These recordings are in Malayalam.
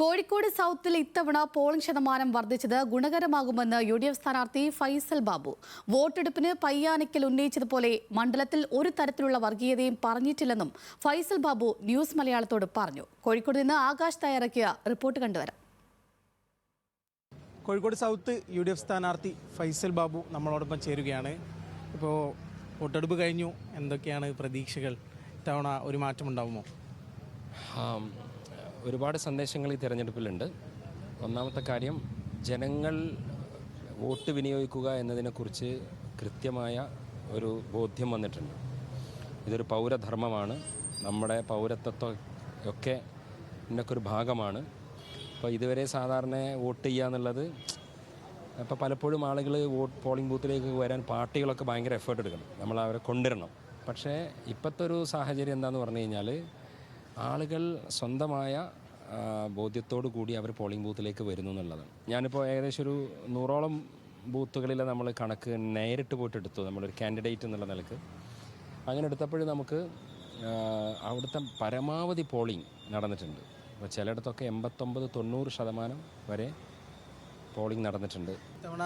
കോഴിക്കോട് സൗത്തിൽ ഇത്തവണ പോളിംഗ് ശതമാനം വർദ്ധിച്ചത് ഗുണകരമാകുമെന്ന് UDF സ്ഥാനാർത്ഥി ഫൈസൽ ബാബു. വോട്ടെടുപ്പിന് പയ്യാനിക്കൽ ഉന്നയിച്ചതുപോലെ മണ്ഡലത്തിൽ ഒരു തരത്തിലുള്ള വർഗീയതയും പറഞ്ഞിട്ടില്ലെന്നും ഫൈസൽ ബാബു ന്യൂസ് മലയാളത്തോട് പറഞ്ഞു. കോഴിക്കോട് നിന്ന് ആകാശ് തയ്യാറാക്കിയ റിപ്പോർട്ട് കണ്ടുവരാം. കോഴിക്കോട് സൗത്ത് UDF സ്ഥാനാർത്ഥി ഫൈസൽ ബാബു നമ്മളോടൊപ്പം ചേരുകയാണ്. ഇപ്പോൾ വോട്ടെടുപ്പ് കഴിഞ്ഞു, എന്തൊക്കെയാണ് പ്രതീക്ഷകൾ? ഇത്തവണ ഒരു മാറ്റമുണ്ടാകുമോ? ഒരുപാട് സന്ദേശങ്ങൾ ഈ തിരഞ്ഞെടുപ്പിലുണ്ട്. ഒന്നാമത്തെ കാര്യം, ജനങ്ങൾ വോട്ട് വിനിയോഗിക്കുക എന്നതിനെക്കുറിച്ച് കൃത്യമായ ഒരു ബോധ്യം വന്നിട്ടുണ്ട്. ഇതൊരു പൗരധർമ്മമാണ്, നമ്മുടെ പൗരത്വത്തൊക്കെ ഇതിൻ്റെയൊക്കെ ഒരു ഭാഗമാണ്. അപ്പോൾ ഇതുവരെ സാധാരണ വോട്ട് ചെയ്യുക എന്നുള്ളത്, ഇപ്പോൾ പലപ്പോഴും ആളുകൾ പോളിംഗ് ബൂത്തിലേക്ക് വരാൻ പാർട്ടികളൊക്കെ ഭയങ്കര എഫേർട്ട് എടുക്കണം, നമ്മൾ അവരെ കൊണ്ടുവരണം. പക്ഷേ ഇപ്പോഴത്തെ ഒരു സാഹചര്യം എന്താണെന്ന് പറഞ്ഞു കഴിഞ്ഞാൽ, ആളുകൾ സ്വന്തമായ ബോധ്യത്തോടു കൂടി അവർ പോളിംഗ് ബൂത്തിലേക്ക് വരുന്നു എന്നുള്ളതാണ്. ഞാനിപ്പോൾ ഏകദേശം ഒരു 100ഓളം ബൂത്തുകളിൽ നമ്മൾ കണക്ക് നേരിട്ട് പോയിട്ട് എടുത്തു, നമ്മളൊരു കാൻഡിഡേറ്റ് എന്നുള്ള നിലക്ക്. അങ്ങനെ എടുത്തപ്പോഴും നമുക്ക് അവിടുത്തെ പരമാവധി പോളിംഗ് നടന്നിട്ടുണ്ട്. അപ്പോൾ ചിലയിടത്തൊക്കെ 89-90% വരെ പോളിംഗ് നടന്നിട്ടുണ്ട്. ഇത്തവണ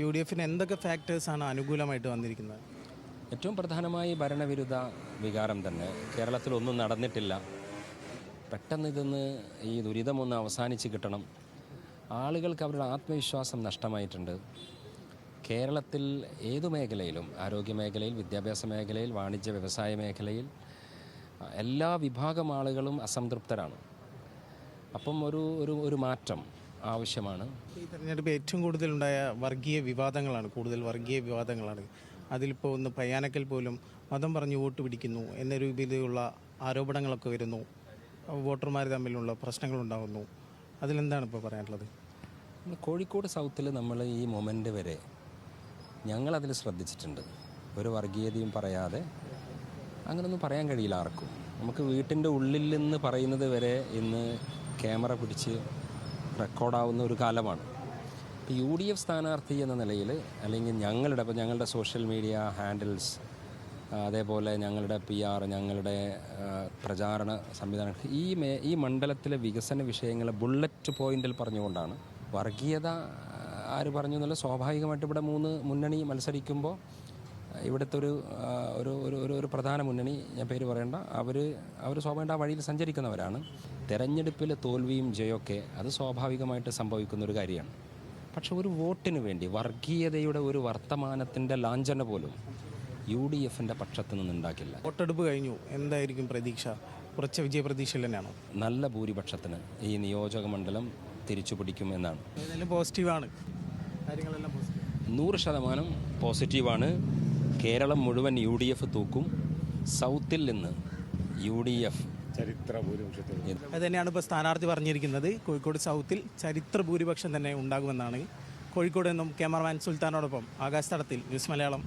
UDFന് എന്തൊക്കെ ഫാക്ടേഴ്സാണ് അനുകൂലമായിട്ട് വന്നിരിക്കുന്നത്? ഏറ്റവും പ്രധാനമായി ഭരണവിരുദ്ധ വികാരം തന്നെ. കേരളത്തിലൊന്നും നടന്നിട്ടില്ല, പെട്ടെന്ന് ഇതൊന്ന് ഈ ദുരിതമൊന്ന് അവസാനിച്ച് കിട്ടണം. ആളുകൾക്ക് അവരുടെ ആത്മവിശ്വാസം നഷ്ടമായിട്ടുണ്ട്. കേരളത്തിൽ ഏതു മേഖലയിലും, ആരോഗ്യ മേഖലയിൽ, വിദ്യാഭ്യാസ മേഖലയിൽ, വാണിജ്യ വ്യവസായ മേഖലയിൽ എല്ലാ വിഭാഗം ആളുകളും അസംതൃപ്തരാണ്. അപ്പം ഒരു മാറ്റം ആവശ്യമാണ്. ഈ തെരഞ്ഞെടുപ്പ് ഏറ്റവും കൂടുതലുണ്ടായ വർഗീയ വിവാദങ്ങളാണ്. അതിലിപ്പോൾ ഒന്ന് പയ്യാനക്കൽ പോലും മതം പറഞ്ഞ് വോട്ട് പിടിക്കുന്നു എന്ന രീതിയിലുള്ള ആരോപണങ്ങളൊക്കെ വരുന്നു. വോട്ടർമാർ തമ്മിലുള്ള പ്രശ്നങ്ങളുണ്ടാകുന്നു. അതിലെന്താണ് ഇപ്പോൾ പറയാനുള്ളത്? കോഴിക്കോട് സൗത്തിൽ നമ്മൾ ഈ മൊമെൻ്റ് വരെ ഞങ്ങളതിൽ ശ്രദ്ധിച്ചിട്ടുണ്ട്. ഒരു വർഗീയതയും പറയാതെ അങ്ങനെയൊന്നും പറയാൻ കഴിയില്ല ആർക്കും. നമുക്ക് വീട്ടിൻ്റെ ഉള്ളിൽ നിന്ന് പറയുന്നത് വരെ ഇന്ന് ക്യാമറ പിടിച്ച് റെക്കോർഡാവുന്ന ഒരു കാലമാണ്. UDF സ്ഥാനാർത്ഥി എന്ന നിലയിൽ, അല്ലെങ്കിൽ ഞങ്ങളുടെ സോഷ്യൽ മീഡിയ ഹാൻഡിൽസ്, അതേപോലെ ഞങ്ങളുടെ PR, ഞങ്ങളുടെ പ്രചാരണ സംവിധാനങ്ങൾ ഈ മണ്ഡലത്തിലെ വികസന വിഷയങ്ങളെ ബുള്ളറ്റ് പോയിന്റിൽ പറഞ്ഞുകൊണ്ടാണ്. വർഗീയത ആര് പറഞ്ഞു എന്നുള്ള, സ്വാഭാവികമായിട്ട് ഇവിടെ 3 മുന്നണി മത്സരിക്കുമ്പോൾ ഇവിടുത്തെ ഒരു പ്രധാന മുന്നണി, ഞാൻ പേര് പറയേണ്ട, അവർ സ്വാഭാവികമായിട്ട് ആ വഴിയിൽ സഞ്ചരിക്കുന്നവരാണ്. തെരഞ്ഞെടുപ്പിലെ തോൽവിയും ജയമൊക്കെ അത് സ്വാഭാവികമായിട്ട് സംഭവിക്കുന്നൊരു കാര്യമാണ്. പക്ഷെ ഒരു വോട്ടിന് വേണ്ടി വർഗീയതയുടെ ഒരു വർത്തമാനത്തിൻ്റെ ലാഞ്ചന പോലും UDFൻ്റെ പക്ഷത്തു നിന്നുണ്ടാക്കില്ല. വോട്ടെടുപ്പ് കഴിഞ്ഞു, എന്തായിരിക്കും പ്രതീക്ഷ? കുറച്ച് വിജയപ്രതീക്ഷയിൽ തന്നെയാണോ? നല്ല ഭൂരിപക്ഷത്തിന് ഈ നിയോജക മണ്ഡലം തിരിച്ചു പിടിക്കും എന്നാണ്. പോസിറ്റീവാണ്, കാര്യങ്ങളെല്ലാം 100% പോസിറ്റീവാണ്. കേരളം മുഴുവൻ UDF തൂക്കും. സൗത്തിൽ നിന്ന് UDF അത് തന്നെയാണ് ഇപ്പോൾ സ്ഥാനാർത്ഥി പറഞ്ഞിരിക്കുന്നത്. കോഴിക്കോട് സൗത്തിൽ ചരിത്ര ഭൂരിപക്ഷം തന്നെ ഉണ്ടാകുമെന്നാണ്. കോഴിക്കോട് നിന്നും ക്യാമറമാൻ സുൽത്താനോടൊപ്പം ആകാശ് തടത്തിൽ, ന്യൂസ് മലയാളം.